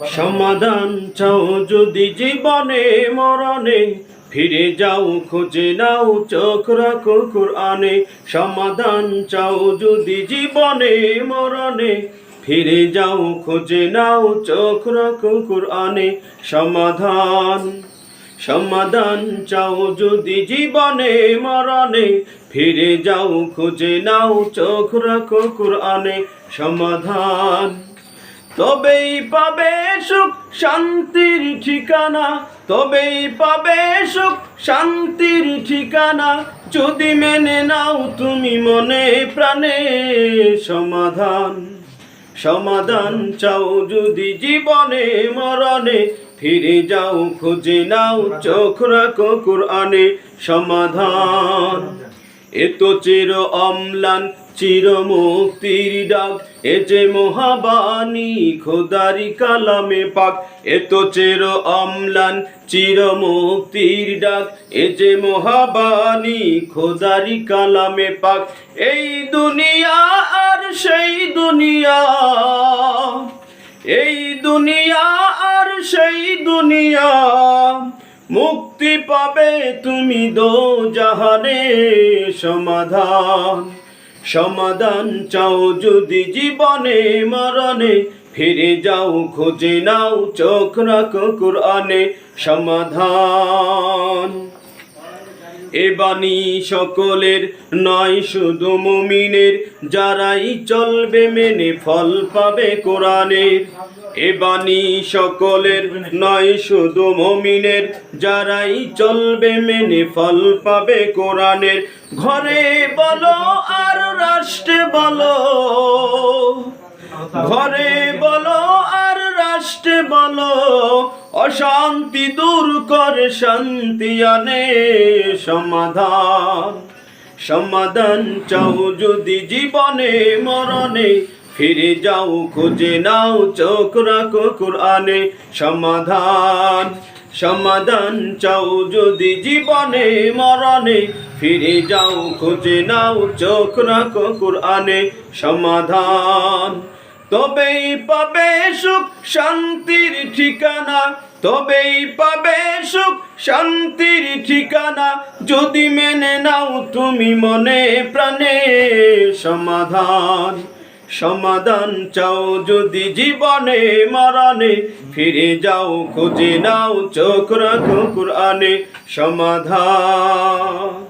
সমাধান চাও যদি জীবনে মরণে, ফিরে যাও খুঁজে নাও চোখ রাখো কুরআনে। সমাধান চাও যদি জীবনে মরণে, ফিরে যাও খুঁজে নাও চোখ রাখো কুরআনে। সমাধান সমাধান চাও যদি জীবনে মরণে, ফিরে যাও খুঁজে নাও চোখ রাখো কুরআনে। সমাধান তবেই পাবে সুখ শান্তির ঠিকানা, তবেই পাবে সুখ শান্তির ঠিকানা, যদি মেনে নাও তুমি মনে প্রাণে। সমাধান সমাধান চাও যদি জীবনে মরণে, ফিরে যাও খুঁজে নাও চোখ রাখো কুরআনে। সমাধান এত চির অম্লান চির মুক্তির ডাক, এ যে মহাবাণী খোদারি কালামে পাক। এত চির অম্লান চির মুক্তির ডাক, এ যে মহাবাণী খোদারি কালামে পাক। এই দুনিয়া আর সেই দুনিয়া, এই দুনিয়া আর সেই দুনিয়া, মুক্তি পাবে তুমি দোজাহানে। সমাধান সমাধান চাও যদি জীবনে মরণে, ফিরে যাও খুঁজে নাও চোখ রাখো কুরআনে। সমাধান এ বাণী সকলের নয় শুধু মুমিনের, যারাই চলবে মেনে ফল পাবে কোরআনের। এ বাণী সকলের নয় শুধু মুমিনের, যারাই চলবে মেনে ফল পাবে কোরআনের। ঘরে বলো আর রাষ্ট্রে বলো, ঘরে বলো আর রাষ্ট্রে বলো, অশান্তি দূর করে শান্তি আনে। সমাধান সমাধান চাও যদি জীবনে মরণে, ফিরে যাও খুঁজে নাও চোখ রাখো কুরআনে। সমাধান সমাধান চাও যদি জীবনে মরণে, ফিরে যাও খুঁজে নাও চোখ রাখো কুরআনে। সমাধান তবেই পাবে সুখ শান্তির ঠিকানা, তবেই পাবে সুখ শান্তির ঠিকানা, যদি মেনে নাও তুমি মনে প্রাণে। সমাধান সমাধান চাও যদি জীবনে মরণে, ফিরে যাও খুঁজে নাও চোখ রাখো কুরআনে। সমাধান।